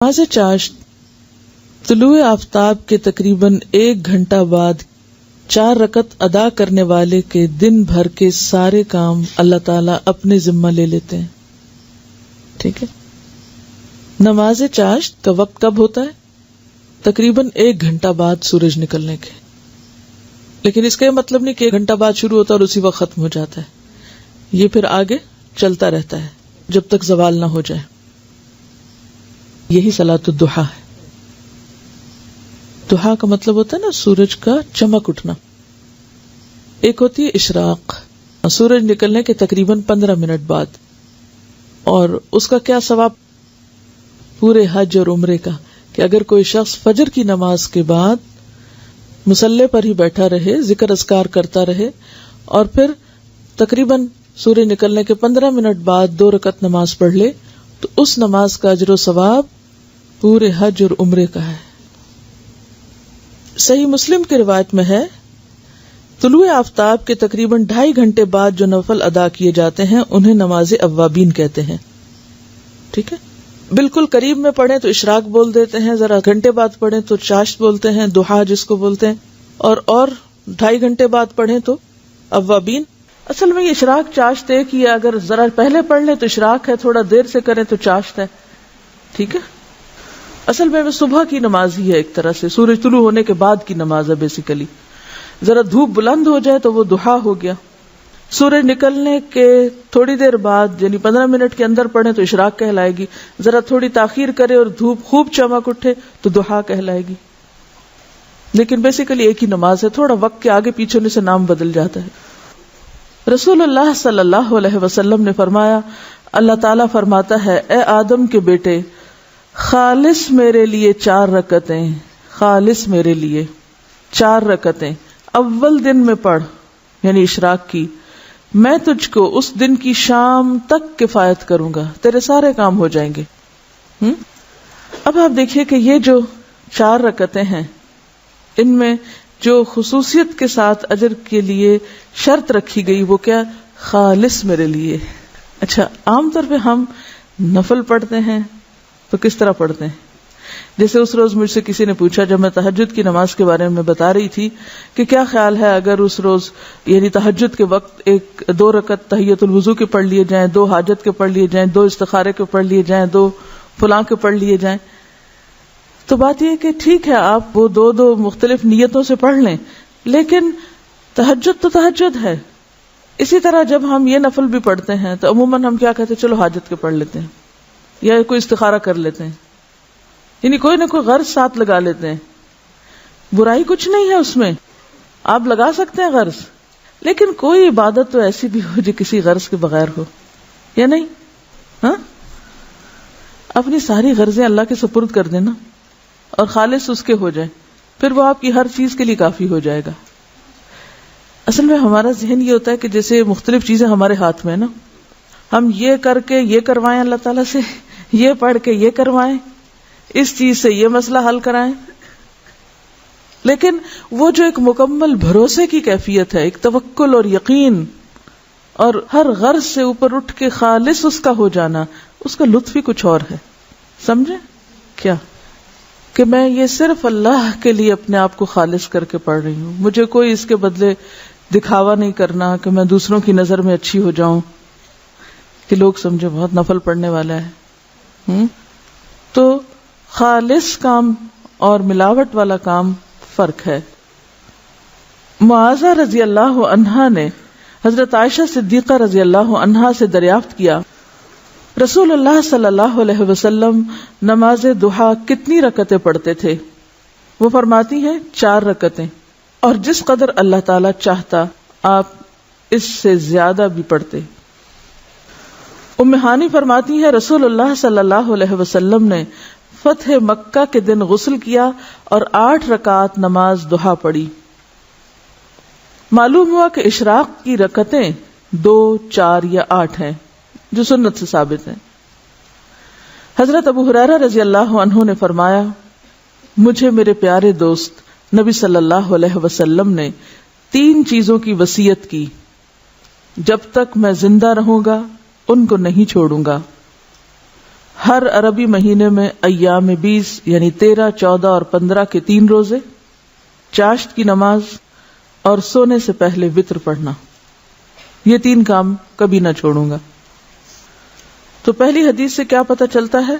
نماز چاشت طلوع آفتاب کے تقریباً 1 گھنٹہ بعد 4 رکعت ادا کرنے والے کے دن بھر کے سارے کام اللہ تعالیٰ اپنے ذمہ لے لیتے ہیں. ٹھیک ہے. نماز چاشت کا وقت کب ہوتا ہے؟ تقریباً 1 گھنٹہ بعد سورج نکلنے کے. لیکن اس کا یہ مطلب نہیں کہ 1 گھنٹہ بعد شروع ہوتا اور اسی وقت ختم ہو جاتا ہے. یہ پھر آگے چلتا رہتا ہے جب تک زوال نہ ہو جائے. یہی صلاۃ الضحیٰ ہے. ضحیٰ کا مطلب ہوتا ہے نا سورج کا چمک اٹھنا. ایک ہوتی ہے اشراق، سورج نکلنے کے تقریباً 15 منٹ بعد، اور اس کا کیا ثواب پورے حج اور عمرے کا کہ اگر کوئی شخص فجر کی نماز کے بعد مصلی پر ہی بیٹھا رہے، ذکر اذکار کرتا رہے، اور پھر تقریباً سورج نکلنے کے 15 منٹ بعد 2 رکعت نماز پڑھ لے تو اس نماز کا اجر و ثواب پورے حج اور عمرے کا ہے. صحیح مسلم کی روایت میں ہے طلوع آفتاب کے تقریباً 2.5 گھنٹے بعد جو نفل ادا کیے جاتے ہیں انہیں نماز اوابین کہتے ہیں. ٹھیک ہے. بالکل قریب میں پڑھیں تو اشراق بول دیتے ہیں، ذرا گھنٹے بعد پڑھیں تو چاشت بولتے ہیں، ضحیٰ جس کو بولتے ہیں، اور 2.5 گھنٹے بعد پڑھیں تو اوابین. اصل میں یہ اشراق چاشت ایک ہی ہے. اگر ذرا پہلے پڑھ لیں تو اشراق ہے، تھوڑا دیر سے کریں تو چاشت ہے. ٹھیک ہے. اصل میں صبح کی نماز ہی ہے، ایک طرح سے سورج طلوع ہونے کے بعد کی نماز ہے بیسیکلی. ذرا دھوپ بلند ہو جائے تو وہ ضحیٰ ہو گیا. سورج نکلنے کے تھوڑی دیر بعد یعنی 15 منٹ کے اندر پڑھیں تو اشراق کہلائے گی. ذرا تھوڑی تاخیر کرے اور دھوپ خوب چمک اٹھے تو ضحیٰ کہلائے گی. لیکن بیسیکلی ایک ہی نماز ہے، تھوڑا وقت کے آگے پیچھے ہونے سے نام بدل جاتا ہے. رسول اللہ صلی اللہ علیہ وسلم نے فرمایا، اللہ تعالیٰ فرماتا ہے، اے آدم کے بیٹے، خالص میرے لیے 4 رکعتیں، خالص میرے لیے 4 رکعتیں اول دن میں پڑھ، یعنی اشراق کی. میں تجھ کو اس دن کی شام تک کفایت کروں گا، تیرے سارے کام ہو جائیں گے. اب آپ دیکھیے کہ یہ جو 4 رکعتیں ہیں ان میں جو خصوصیت کے ساتھ اجر کے لیے شرط رکھی گئی وہ کیا؟ خالص میرے لیے. اچھا، عام طور پہ ہم نفل پڑھتے ہیں تو کس طرح پڑھتے ہیں؟ جیسے اس روز مجھ سے کسی نے پوچھا جب میں تہجد کی نماز کے بارے میں بتا رہی تھی کہ کیا خیال ہے اگر اس روز یعنی تہجد کے وقت 2 رکعت تحیۃ الوضو کے پڑھ لیے جائیں، 2 حاجت کے پڑھ لیے جائیں، 2 استخارے کے پڑھ لیے جائیں، 2 فلاں کے پڑھ لیے جائیں. تو بات یہ ہے کہ ٹھیک ہے آپ وہ 2 مختلف نیتوں سے پڑھ لیں، لیکن تہجد تو تہجد ہے. اسی طرح جب ہم یہ نفل بھی پڑھتے ہیں تو عموماً ہم کیا کہتے ہیں؟ چلو حاجت کے پڑھ لیتے ہیں یا کوئی استخارہ کر لیتے ہیں، یعنی کوئی نہ کوئی غرض ساتھ لگا لیتے ہیں. برائی کچھ نہیں ہے اس میں، آپ لگا سکتے ہیں غرض، لیکن کوئی عبادت تو ایسی بھی ہو جو کسی غرض کے بغیر ہو، یا نہیں؟ ہاں، اپنی ساری غرضیں اللہ کے سپرد کر دینا اور خالص اس کے ہو جائیں، پھر وہ آپ کی ہر چیز کے لیے کافی ہو جائے گا. اصل میں ہمارا ذہن یہ ہوتا ہے کہ جیسے مختلف چیزیں ہمارے ہاتھ میں ہے نا، ہم یہ کر کے یہ کروائیں اللہ تعالیٰ سے، یہ پڑھ کے یہ کروائیں، اس چیز سے یہ مسئلہ حل کرائیں. لیکن وہ جو ایک مکمل بھروسے کی کیفیت ہے، ایک توکل اور یقین اور ہر غرض سے اوپر اٹھ کے خالص اس کا ہو جانا، اس کا لطف ہی کچھ اور ہے. سمجھے کیا؟ کہ میں یہ صرف اللہ کے لیے اپنے آپ کو خالص کر کے پڑھ رہی ہوں، مجھے کوئی اس کے بدلے دکھاوا نہیں کرنا کہ میں دوسروں کی نظر میں اچھی ہو جاؤں کہ لوگ سمجھے بہت نفل پڑھنے والا ہے. تو خالص کام اور ملاوٹ والا کام فرق ہے. معاذہ رضی اللہ عنہا نے حضرت عائشہ صدیقہ رضی اللہ عنہا سے دریافت کیا، رسول اللہ صلی اللہ علیہ وسلم نماز ضحیٰ کتنی رکعتیں پڑھتے تھے؟ وہ فرماتی ہیں 4 رکعتیں، اور جس قدر اللہ تعالی چاہتا آپ اس سے زیادہ بھی پڑھتے. ام ہانی فرماتی ہے رسول اللہ صلی اللہ علیہ وسلم نے فتح مکہ کے دن غسل کیا اور 8 رکعات نماز ضحیٰ پڑھی. معلوم ہوا کہ اشراق کی رکعتیں 2، 4 یا 8 ہیں جو سنت سے ثابت ہیں. حضرت ابو ہریرہ رضی اللہ عنہ نے فرمایا، مجھے میرے پیارے دوست نبی صلی اللہ علیہ وسلم نے 3 چیزوں کی وصیت کی، جب تک میں زندہ رہوں گا ان کو نہیں چھوڑوں گا. ہر عربی مہینے میں ایام 20 یعنی 13, 14 اور 15 کے 3 روزے, چاشت کی نماز اور سونے سے پہلے وتر پڑھنا. یہ 3 کام کبھی نہ چھوڑوں گا. تو پہلی حدیث سے کیا پتہ چلتا ہے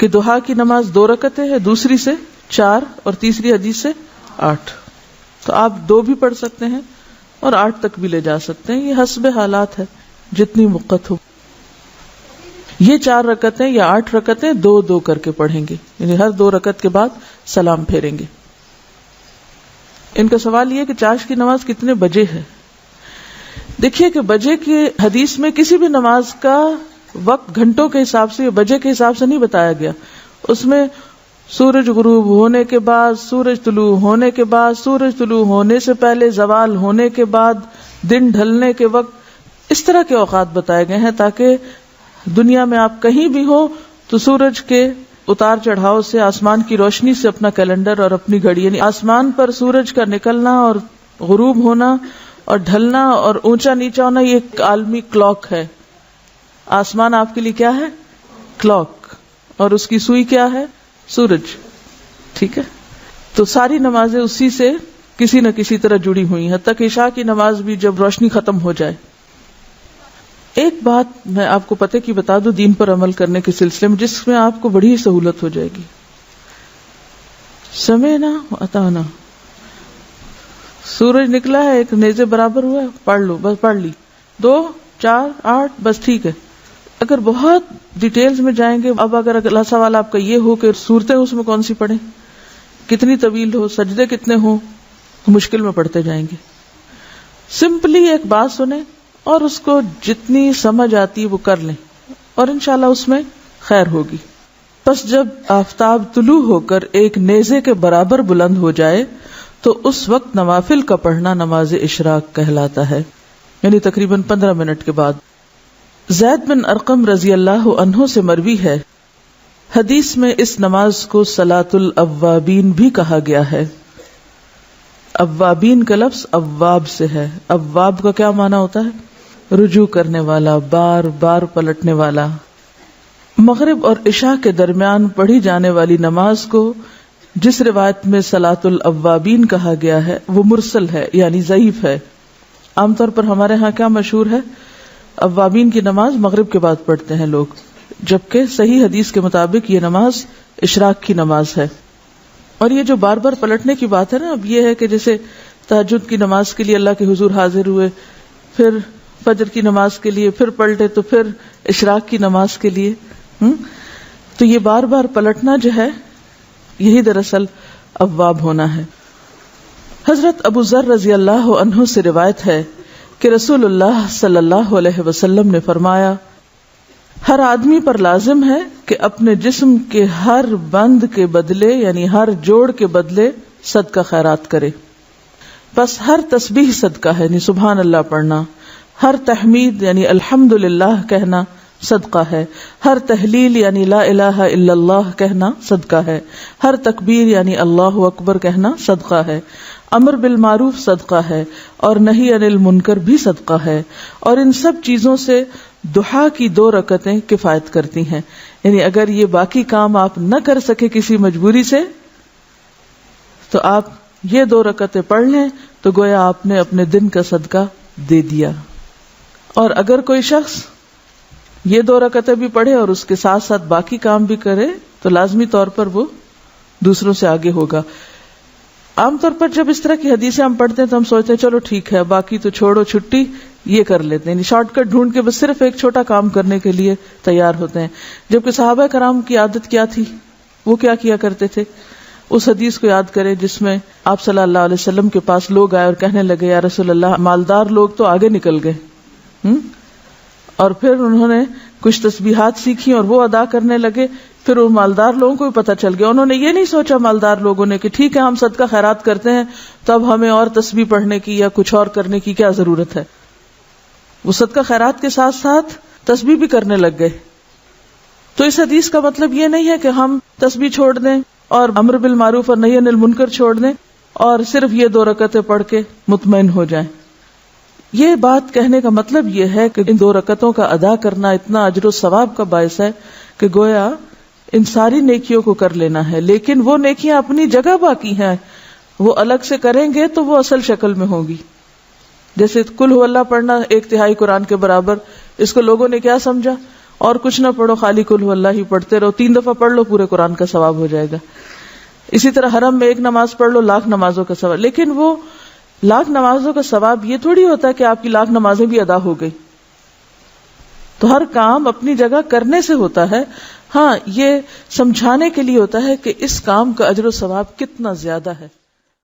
کہ ضحیٰ کی نماز 2 رکعتیں ہے, دوسری سے 4 اور تیسری حدیث سے 8. تو آپ 2 بھی پڑھ سکتے ہیں اور 8 تک بھی لے جا سکتے ہیں, یہ حسب حالات ہے, جتنی وقت ہو. یہ 4 رکعتیں یا 8 رکعتیں 2 کر کے پڑھیں گے, یعنی ہر 2 رکعت کے بعد سلام پھیریں گے. ان کا سوال یہ کہ چاشت کی نماز کتنے بجے ہے. دیکھیے کہ بجے کی حدیث میں کسی بھی نماز کا وقت گھنٹوں کے حساب سے یا بجے کے حساب سے نہیں بتایا گیا. اس میں سورج غروب ہونے کے بعد, سورج طلوع ہونے کے بعد, سورج طلوع ہونے سے پہلے, زوال ہونے کے بعد, دن ڈھلنے کے وقت, اس طرح کے اوقات بتائے گئے ہیں تاکہ دنیا میں آپ کہیں بھی ہو تو سورج کے اتار چڑھاؤ سے, آسمان کی روشنی سے اپنا کیلنڈر اور اپنی گھڑی, یعنی آسمان پر سورج کا نکلنا اور غروب ہونا اور ڈھلنا اور اونچا نیچا ہونا, یہ ایک عالمی کلاک ہے. آسمان آپ کے لیے کیا ہے؟ کلاک, اور اس کی سوئی کیا ہے؟ سورج. ٹھیک ہے, تو ساری نمازیں اسی سے کسی نہ کسی طرح جڑی ہوئی ہیں, حتیٰ کہ عشاء کی نماز بھی جب روشنی ختم ہو جائے. ایک بات میں آپ کو پتہ کی بتا دوں دین پر عمل کرنے کے سلسلے میں, جس میں آپ کو بڑی سہولت ہو جائے گی. سمعنا واتعنا, سورج نکلا ہے, ایک نیزے برابر ہوا ہے, پڑھ لو, بس پڑھ لی, 2, 4, 8, بس ٹھیک ہے. اگر بہت ڈیٹیلز میں جائیں گے, اب اگر اگلا سوال آپ کا یہ ہو کہ صورتیں اس میں کون سی پڑھیں, کتنی طویل ہو, سجدے کتنے ہوں, تو مشکل میں پڑھتے جائیں گے. سمپلی ایک بات سنیں اور اس کو جتنی سمجھ آتی ہے وہ کر لیں, اور انشاءاللہ اس میں خیر ہوگی. بس جب آفتاب طلوع ہو کر ایک نیزے کے برابر بلند ہو جائے تو اس وقت نوافل کا پڑھنا نماز اشراق کہلاتا ہے, یعنی تقریباً 15 منٹ کے بعد. زید بن ارقم رضی اللہ عنہ سے مروی ہے, حدیث میں اس نماز کو صلاۃ الاوابین بھی کہا گیا ہے. اوابین کا لفظ اواب سے ہے. اواب کا کیا معنی ہوتا ہے؟ رجوع کرنے والا, بار بار پلٹنے والا. مغرب اور عشاء کے درمیان پڑھی جانے والی نماز کو جس روایت میں صلاۃ الاوابین کہا گیا ہے وہ مرسل ہے, یعنی ضعیف ہے. عام طور پر ہمارے ہاں کیا مشہور ہے؟ اوابین کی نماز مغرب کے بعد پڑھتے ہیں لوگ, جبکہ صحیح حدیث کے مطابق یہ نماز اشراق کی نماز ہے. اور یہ جو بار بار پلٹنے کی بات ہے نا, اب یہ ہے کہ جیسے تہجد کی نماز کے لیے اللہ کے حضور حاضر ہوئے, پھر فجر کی نماز کے لیے پھر پلٹے, تو پھر اشراق کی نماز کے لیے, تو یہ بار بار پلٹنا جو ہے یہی دراصل اواب ہونا ہے. حضرت ابو ذر رضی اللہ عنہ سے روایت ہے کہ رسول اللہ صلی اللہ علیہ وسلم نے فرمایا, ہر آدمی پر لازم ہے کہ اپنے جسم کے ہر بند کے بدلے, یعنی ہر جوڑ کے بدلے صدقہ خیرات کرے. بس ہر تسبیح صدقہ ہے, یعنی سبحان اللہ پڑھنا, ہر تحمید یعنی الحمدللہ کہنا صدقہ ہے, ہر تحلیل یعنی لا الہ الا اللہ کہنا صدقہ ہے, ہر تکبیر یعنی اللہ اکبر کہنا صدقہ ہے, امر بالمعروف صدقہ ہے, اور نہی عن المنکر بھی صدقہ ہے. اور ان سب چیزوں سے ضحیٰ کی 2 رکعتیں کفایت کرتی ہیں. یعنی اگر یہ باقی کام آپ نہ کر سکے کسی مجبوری سے, تو آپ یہ 2 رکعتیں پڑھ لیں تو گویا آپ نے اپنے دن کا صدقہ دے دیا. اور اگر کوئی شخص یہ 2 رکعتیں بھی پڑھے اور اس کے ساتھ ساتھ باقی کام بھی کرے تو لازمی طور پر وہ دوسروں سے آگے ہوگا. عام طور پر جب اس طرح کی حدیثیں ہم پڑھتے ہیں تو ہم سوچتے ہیں چلو ٹھیک ہے, باقی تو چھوڑو, چھٹی, یہ کر لیتے ہیں, یعنی شارٹ کٹ ڈھونڈ کے بس صرف ایک چھوٹا کام کرنے کے لیے تیار ہوتے ہیں. جبکہ صحابہ کرام کی عادت کیا تھی, وہ کیا کیا کرتے تھے؟ اس حدیث کو یاد کریں جس میں آپ صلی اللہ علیہ وسلم کے پاس لوگ آئے اور کہنے لگے, یا رسول اللہ, مالدار لوگ تو آگے نکل گئے. اور پھر انہوں نے کچھ تسبیحات سیکھی اور وہ ادا کرنے لگے. پھر ان مالدار لوگوں کو بھی پتہ چل گیا, انہوں نے یہ نہیں سوچا مالدار لوگوں نے کہ ٹھیک ہے ہم صدقہ خیرات کرتے ہیں تو اب ہمیں اور تسبیح پڑھنے کی یا کچھ اور کرنے کی کیا ضرورت ہے. وہ صدقہ خیرات کے ساتھ ساتھ تسبیح بھی کرنے لگ گئے. تو اس حدیث کا مطلب یہ نہیں ہے کہ ہم تسبیح چھوڑ دیں اور امر بالمعروف اور نہی عن المنکر چھوڑ دیں اور صرف یہ 2 رکعتیں پڑھ کے مطمئن ہو جائیں. یہ بات کہنے کا مطلب یہ ہے کہ ان 2 رکعتوں کا ادا کرنا اتنا اجر و ثواب کا باعث ہے کہ گویا ان ساری نیکیوں کو کر لینا ہے، لیکن وہ نیکیاں اپنی جگہ باقی ہیں، وہ الگ سے کریں گے تو وہ اصل شکل میں ہوگی. جیسے قل هو اللہ پڑھنا 1/3 قرآن کے برابر، اس کو لوگوں نے کیا سمجھا، اور کچھ نہ پڑھو، خالی قل هو اللہ ہی پڑھتے رہو، 3 دفعہ پڑھ لو پورے قرآن کا ثواب ہو جائے گا. اسی طرح حرم میں 1 نماز پڑھ لو، 1,00,000 نمازوں کا ثواب. لیکن وہ 1,00,000 نمازوں کا ثواب یہ تھوڑی ہوتا ہے کہ آپ کی 1,00,000 نمازیں بھی ادا ہو گئی. تو ہر کام اپنی جگہ کرنے سے ہوتا ہے. ہاں، یہ سمجھانے کے لیے ہوتا ہے کہ اس کام کا اجر و ثواب کتنا زیادہ ہے.